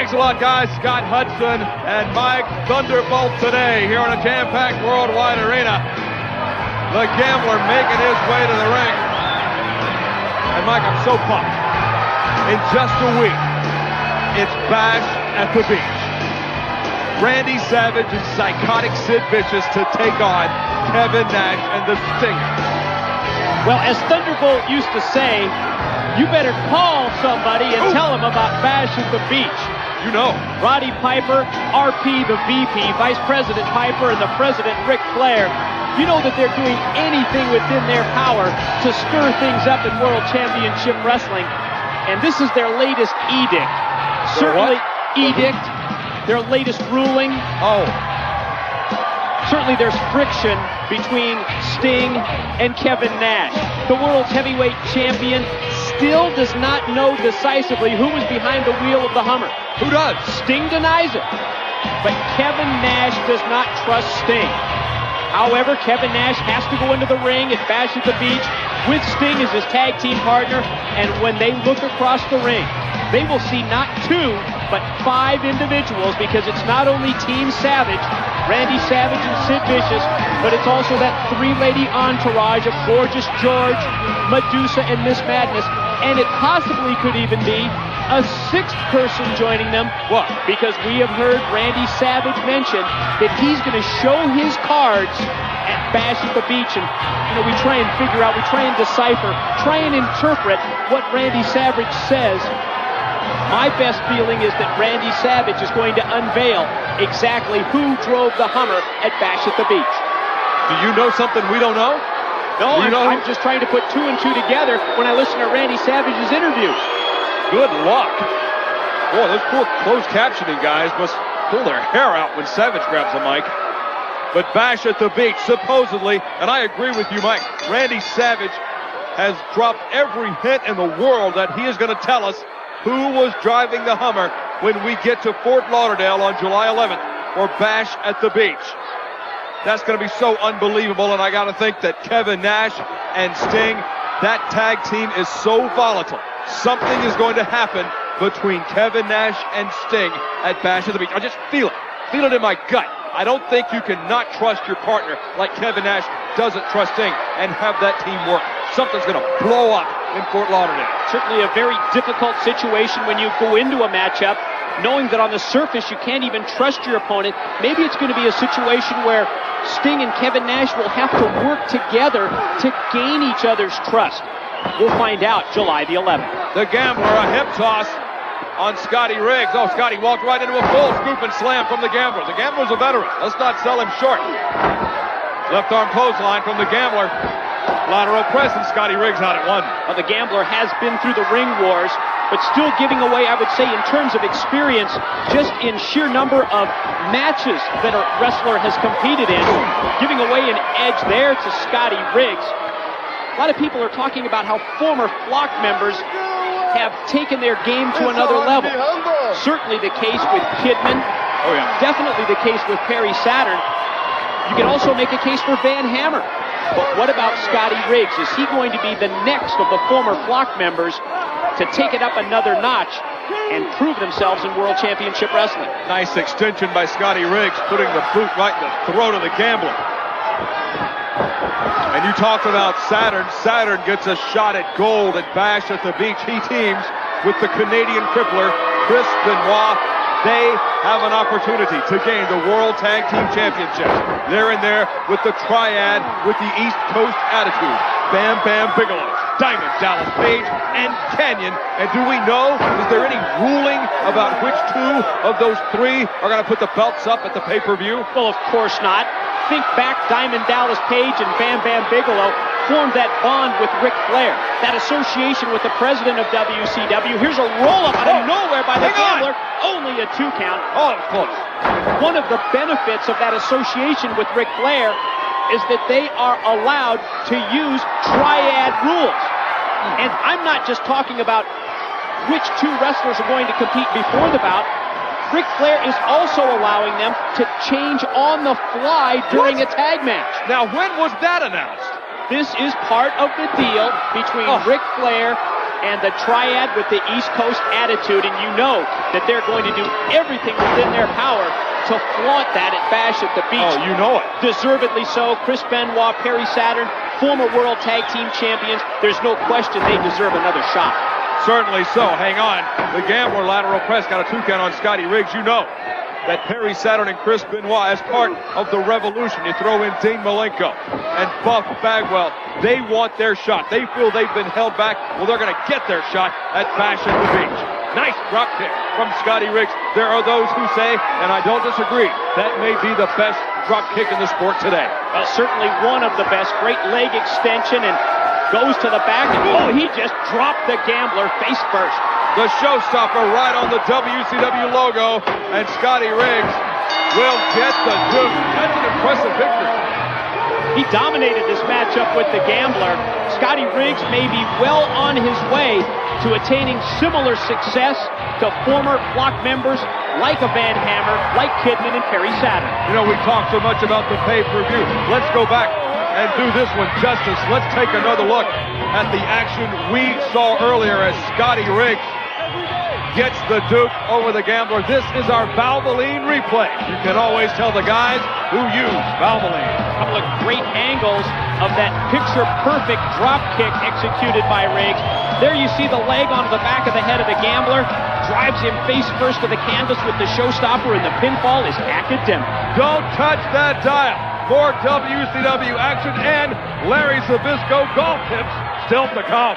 Thanks a lot, guys. Scott Hudson and Mike Thunderbolt today here in a jam-packed worldwide arena. The Gambler making his way to the ring. And Mike, I'm so pumped. In just a week, it's Bash at the Beach. Randy Savage and psychotic Sid Vicious to take on Kevin Nash and the Stinger. Well, as Thunderbolt used to say, you better call somebody and tell them about Bash at the Beach. You know. Roddy Piper, RP the VP, Vice President Piper, and the President Ric Flair. You know that they're doing anything within their power to stir things up in World Championship Wrestling. And this is their latest edict. Certainly, edict, their latest ruling. Certainly there's friction between Sting and Kevin Nash. The world's heavyweight champion still does not know decisively who was behind the wheel of the Hummer. Who does? Sting denies it. But Kevin Nash does not trust Sting. However, Kevin Nash has to go into the ring at Bash at the Beach with Sting as his tag team partner. And when they look across the ring, they will see not 2, but 5 individuals, because it's not only Team Savage, Randy Savage and Sid Vicious, but it's also that 3-lady entourage of Gorgeous George, Medusa, and Miss Madness. And it possibly could even be a 6th person joining them. What? Because we have heard Randy Savage mention that he's going to show his cards at Bash at the Beach. And, we try and figure out, we try and decipher, try and interpret what Randy Savage says. My best feeling is that Randy Savage is going to unveil exactly who drove the Hummer at Bash at the Beach. Do you know something we don't know? No, I'm just trying to put 2 and 2 together when I listen to Randy Savage's interviews. Good luck. Boy, those poor closed captioning guys must pull their hair out when Savage grabs a mic. But Bash at the Beach, supposedly, and I agree with you, Mike, Randy Savage has dropped every hint in the world that he is going to tell us who was driving the Hummer when we get to Fort Lauderdale on July 11th for Bash at the Beach. That's going to be so unbelievable, and I got to think that Kevin Nash and Sting, that tag team is so volatile. Something is going to happen between Kevin Nash and Sting at Bash at the Beach. I just feel it in my gut. I don't think you can not trust your partner like Kevin Nash doesn't trust Sting and have that team work. Something's going to blow up in Fort Lauderdale. Certainly a very difficult situation when you go into a matchup knowing that on the surface you can't even trust your opponent. Maybe it's going to be a situation where Sting and Kevin Nash will have to work together to gain each other's trust. We'll find out July the 11th. The Gambler, a hip toss on Scotty Riggs. Oh, Scotty walked right into a full scoop and slam from the Gambler. The Gambler's a veteran. Let's not sell him short. Left arm clothesline from the Gambler. Lateral press, and Scotty Riggs out at 1. Well, the Gambler has been through the ring wars, but still giving away, I would say, in terms of experience, just in sheer number of matches that a wrestler has competed in, giving away an edge there to Scotty Riggs. A lot of people are talking about how former Flock members have taken their game to another level. Certainly the case with Kidman. Oh, yeah. Definitely the case with Perry Saturn. You can also make a case for Van Hammer. But what about Scotty Riggs? Is he going to be the next of the former Flock members to take it up another notch and prove themselves in World Championship Wrestling? Nice extension by Scotty Riggs, putting the boot right in the throat of the Gambler. And you talked about Saturn. Saturn gets a shot at gold at Bash at the Beach. He teams with the Canadian crippler, Chris Benoit. They have an opportunity to gain the World Tag Team Championship. They're in there with the triad with the East Coast attitude. Bam Bam Bigelow, Diamond Dallas Page, and Canyon. And do we know, is there any ruling about which 2 of those 3 are going to put the belts up at the pay-per-view? Well, of course not. Think back, Diamond Dallas Page and Bam Bam Bigelow formed that bond with Ric Flair, that association with the president of WCW. Here's a roll-up out of nowhere by the Gambler. Only a 2 count. Oh, close. One of the benefits of that association with Ric Flair is that they are allowed to use triad rules. And I'm not just talking about which 2 wrestlers are going to compete before the bout. Ric Flair is also allowing them to change on the fly during a tag match. Now, when was that announced? This is part of the deal between Ric Flair and the triad with the East Coast attitude, and you know that they're going to do everything within their power to flaunt that at Bash at the Beach. Oh, you know it. Deservedly so. Chris Benoit, Perry Saturn, former World Tag Team Champions. There's no question they deserve another shot. Certainly so. Hang on. The Gambler lateral press got a 2 count on Scotty Riggs. You know that Perry Saturn and Chris Benoit, as part of the revolution, you throw in Dean Malenko and Buff Bagwell. They want their shot. They feel they've been held back. Well, they're going to get their shot at Bash at the Beach. Nice drop kick from Scotty Riggs. There are those who say, and I don't disagree, that may be the best drop kick in the sport today. Well, certainly one of the best. Great leg extension and goes to the back. And oh, he just dropped the Gambler face first. The showstopper right on the WCW logo, and Scotty Riggs will get the Duke. That's an impressive victory. He dominated this matchup with the Gambler. Scotty Riggs may be well on his way to attaining similar success to former Flock members like a Van Hammer, like Kidman and Perry Saturn. You know, we talked so much about the pay-per-view. Let's go back and do this one justice. Let's take another look at the action we saw earlier as Scotty Riggs gets the Duke over the Gambler. This is our Valvoline replay. You can always tell the guys who use Valvoline. A couple of great angles of that picture-perfect drop kick executed by Riggs. There you see the leg onto the back of the head of the Gambler. Drives him face first to the canvas with the showstopper, and the pinfall is academic. Don't touch that dial. More WCW action and Larry Zbyszko golf tips still to come.